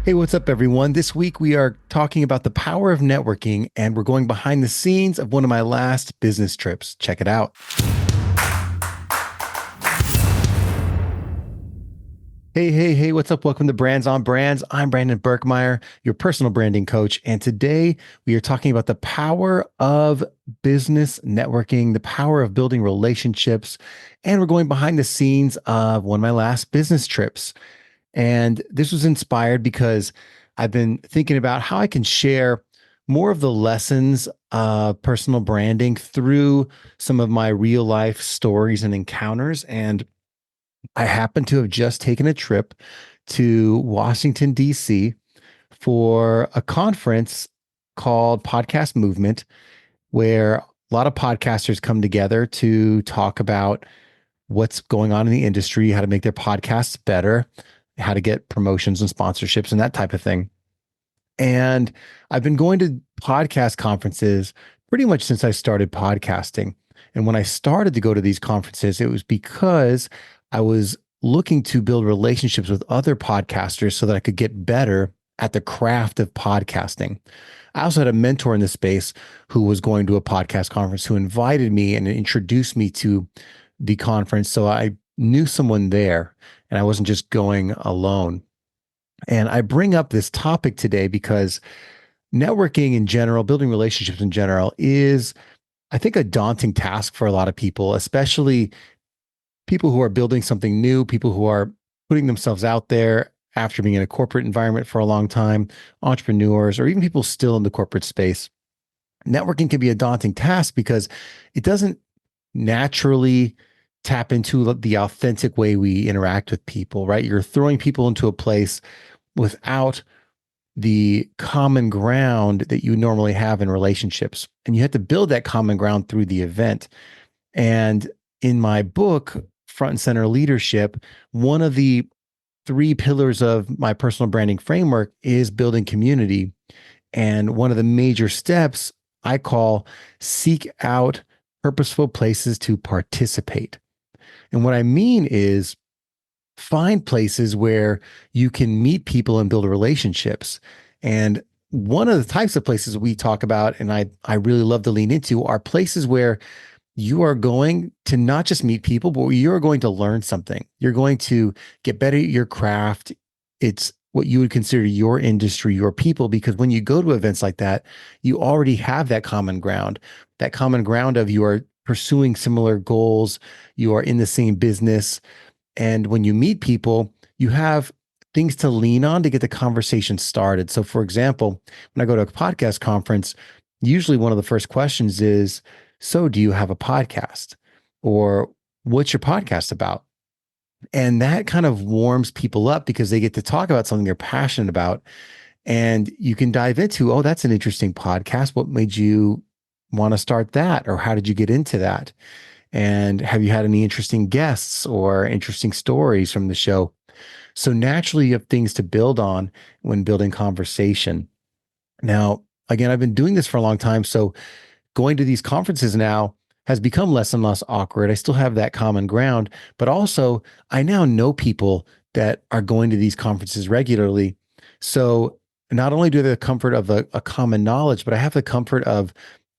Hey, what's up, everyone? This week we are talking about the power of networking, and we're going behind the scenes of one of my last business trips. Check it out. Hey, what's up? Welcome to Brands on Brands. I'm Brandon Birkmeyer, your personal branding coach. And today we are talking about the power of business networking, the power of building relationships. And we're going behind the scenes of one of my last business trips. And this was inspired because I've been thinking about how I can share more of the lessons of personal branding through some of my real life stories and encounters. And I happen to have just taken a trip to Washington, D.C. for a conference called Podcast Movement, where a lot of podcasters come together to talk about what's going on in the industry, how to make their podcasts better, how to get promotions and sponsorships and that type of thing. And I've been going to podcast conferences pretty much since I started podcasting. And when I started to go to these conferences, it was because I was looking to build relationships with other podcasters so that I could get better at the craft of podcasting. I also had a mentor in the space who was going to a podcast conference who invited me and introduced me to the conference. So I knew someone there and I wasn't just going alone. And I bring up this topic today because networking in general, building relationships in general, is, I think, a daunting task for a lot of people, especially people who are building something new, people who are putting themselves out there after being in a corporate environment for a long time, entrepreneurs, or even people still in the corporate space. Networking can be a daunting task because it doesn't naturally tap into the authentic way we interact with people, right? You're throwing people into a place without the common ground that you normally have in relationships. And you have to build that common ground through the event. And in my book, Front and Center Leadership, one of the three pillars of my personal branding framework is building community. And one of the major steps I call seek out purposeful places to participate. And what I mean is find places where you can meet people and build relationships. And one of the types of places we talk about, and I really love to lean into, are places where you are going to not just meet people, but you're going to learn something. You're going to get better at your craft. It's what you would consider your industry, your people, because when you go to events like that, you already have that common ground of you are pursuing similar goals, you are in the same business. And when you meet people, you have things to lean on to get the conversation started. So, for example, when I go to a podcast conference, usually one of the first questions is, so do you have a podcast? Or what's your podcast about? And that kind of warms people up because they get to talk about something they're passionate about. And you can dive into, oh, that's an interesting podcast. What made you want to start that? Or how did you get into that? And have you had any interesting guests or interesting stories from the show? So naturally, you have things to build on when building conversation. Now, again, I've been doing this for a long time. So going to these conferences now has become less and less awkward. I still have that common ground, but also I now know people that are going to these conferences regularly. So not only do I have the comfort of a common knowledge, but I have the comfort of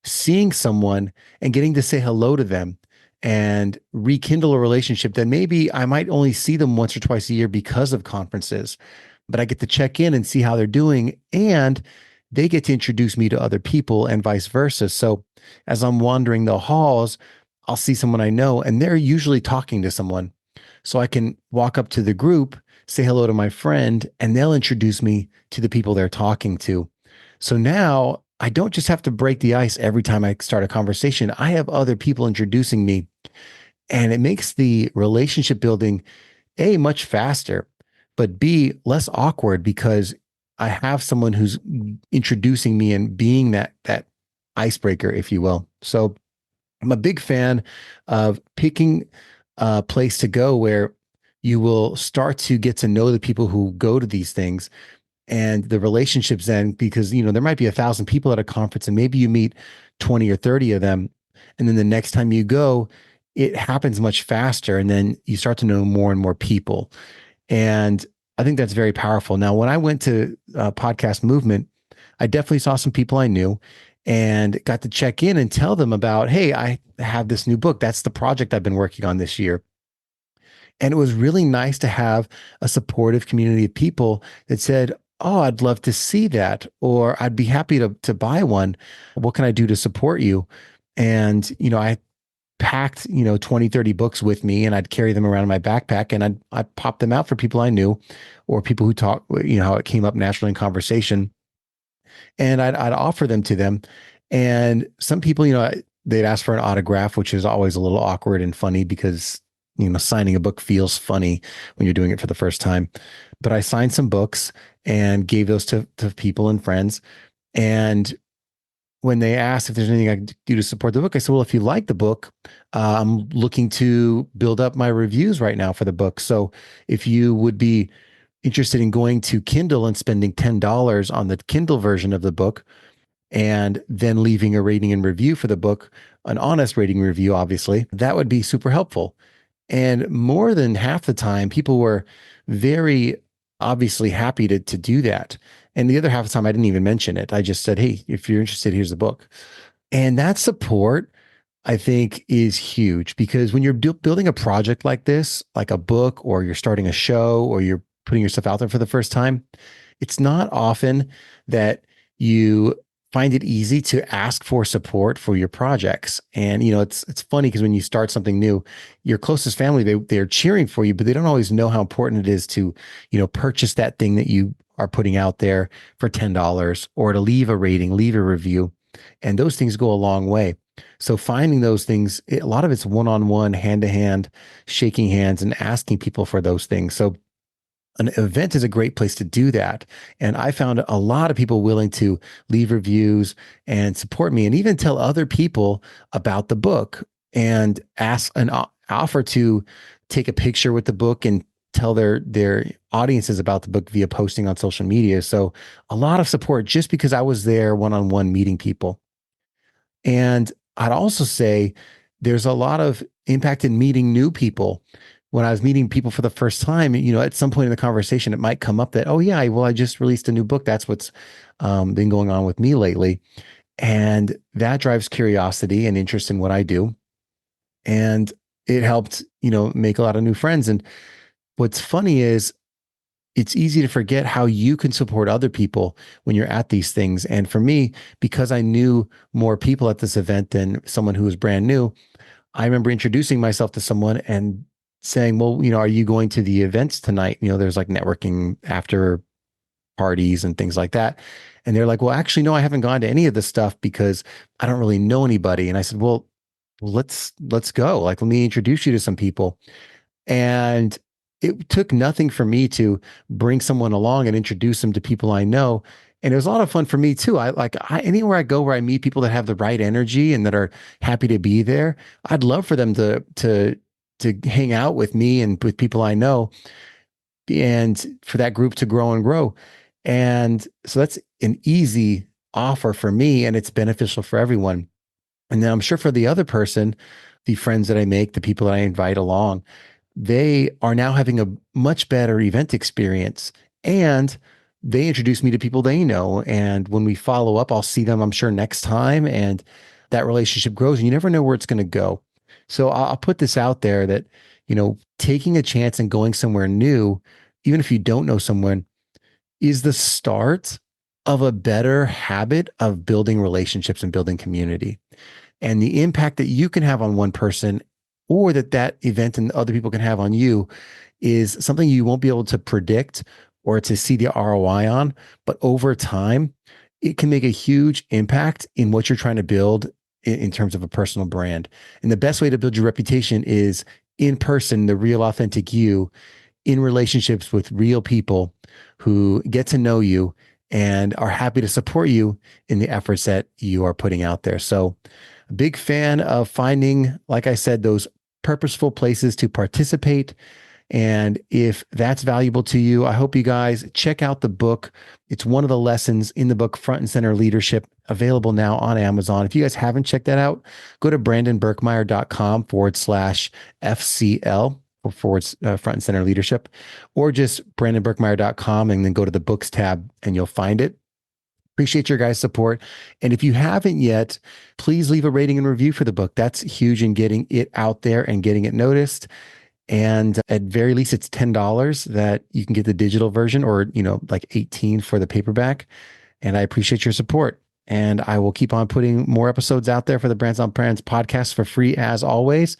seeing someone and getting to say hello to them and rekindle a relationship that maybe I might only see them once or twice a year because of conferences, but I get to check in and see how they're doing. And they get to introduce me to other people and vice versa. So as I'm wandering the halls, I'll see someone I know and they're usually talking to someone. So I can walk up to the group, say hello to my friend, and they'll introduce me to the people they're talking to. So now I don't just have to break the ice every time I start a conversation. I have other people introducing me, and it makes the relationship building A, much faster, but B, less awkward because I have someone who's introducing me and being that icebreaker, if you will. So I'm a big fan of picking a place to go where you will start to get to know the people who go to these things and the relationships then, because, there might be 1,000 people at a conference and maybe you meet 20 or 30 of them. And then the next time you go, it happens much faster. And then you start to know more and more people. And I think that's very powerful. Now, when I went to Podcast Movement, I definitely saw some people I knew and got to check in and tell them about, hey, I have this new book. That's the project I've been working on this year. And it was really nice to have a supportive community of people that said, oh, I'd love to see that, or I'd be happy to buy one. What can I do to support you? And, I packed, 20, 30 books with me and I'd carry them around in my backpack and I'd pop them out for people I knew or people who talk, how it came up naturally in conversation. And I'd offer them to them. And some people, they'd ask for an autograph, which is always a little awkward and funny because, signing a book feels funny when you're doing it for the first time. But I signed some books and gave those to people and friends. And when they asked if there's anything I could do to support the book, I said, well, if you like the book, I'm looking to build up my reviews right now for the book. So if you would be interested in going to Kindle and spending $10 on the Kindle version of the book and then leaving a rating and review for the book, an honest rating review, obviously, that would be super helpful. And more than half the time, people were very obviously happy to do that. And the other half of the time, I didn't even mention it. I just said, hey, if you're interested, here's the book. And that support, I think, is huge because when you're building a project like this, like a book, or you're starting a show, or you're putting yourself out there for the first time, it's not often that you find it easy to ask for support for your projects. And it's funny because when you start something new, your closest family, they're cheering for you, but they don't always know how important it is to, purchase that thing that you are putting out there for $10 or to leave a rating, leave a review. And those things go a long way. So finding those things, a lot of it's one-on-one, hand-to-hand, shaking hands and asking people for those things. So an event is a great place to do that. And I found a lot of people willing to leave reviews and support me and even tell other people about the book and ask an offer to take a picture with the book and tell their audiences about the book via posting on social media. So a lot of support just because I was there one-on-one meeting people. And I'd also say there's a lot of impact in meeting new people. When I was meeting people for the first time, at some point in the conversation, it might come up that, oh yeah, well, I just released a new book. That's what's been going on with me lately. And that drives curiosity and interest in what I do. And it helped, make a lot of new friends. And what's funny is it's easy to forget how you can support other people when you're at these things. And for me, because I knew more people at this event than someone who was brand new, I remember introducing myself to someone and saying, well, are you going to the events tonight? There's like networking after parties and things like that. And they're like, well, actually, no, I haven't gone to any of this stuff because I don't really know anybody. And I said, well, let's go. Like, let me introduce you to some people. And it took nothing for me to bring someone along and introduce them to people I know. And it was a lot of fun for me too. Anywhere I go where I meet people that have the right energy and that are happy to be there, I'd love for them to hang out with me and with people I know and for that group to grow and grow. And so that's an easy offer for me and it's beneficial for everyone. And then I'm sure for the other person, the friends that I make, the people that I invite along, they are now having a much better event experience and they introduce me to people they know. And when we follow up, I'll see them, I'm sure, next time. And that relationship grows and you never know where it's going to go. So I'll put this out there that, taking a chance and going somewhere new, even if you don't know someone, is the start of a better habit of building relationships and building community. And the impact that you can have on one person or that event and other people can have on you is something you won't be able to predict or to see the ROI on. But over time, it can make a huge impact in what you're trying to build in terms of a personal brand. And the best way to build your reputation is in person, the real authentic you in relationships with real people who get to know you and are happy to support you in the efforts that you are putting out there. So a big fan of finding, like I said, those purposeful places to participate. And if that's valuable to you, I hope you guys check out the book. It's one of the lessons in the book, Front and Center Leadership, available now on Amazon. If you guys haven't checked that out, go to brandonbirkmeyer.com/FCL front and center leadership, or just brandonburkmeyer.com and then go to the books tab and you'll find it. Appreciate your guys' support. And if you haven't yet, please leave a rating and review for the book. That's huge in getting it out there and getting it noticed. And at very least, it's $10 that you can get the digital version, or, like 18 for the paperback. And I appreciate your support. And I will keep on putting more episodes out there for the Brands on Brands podcast for free as always.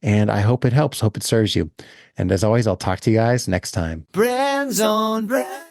And I hope it helps. Hope it serves you. And as always, I'll talk to you guys next time. Brands on Brands.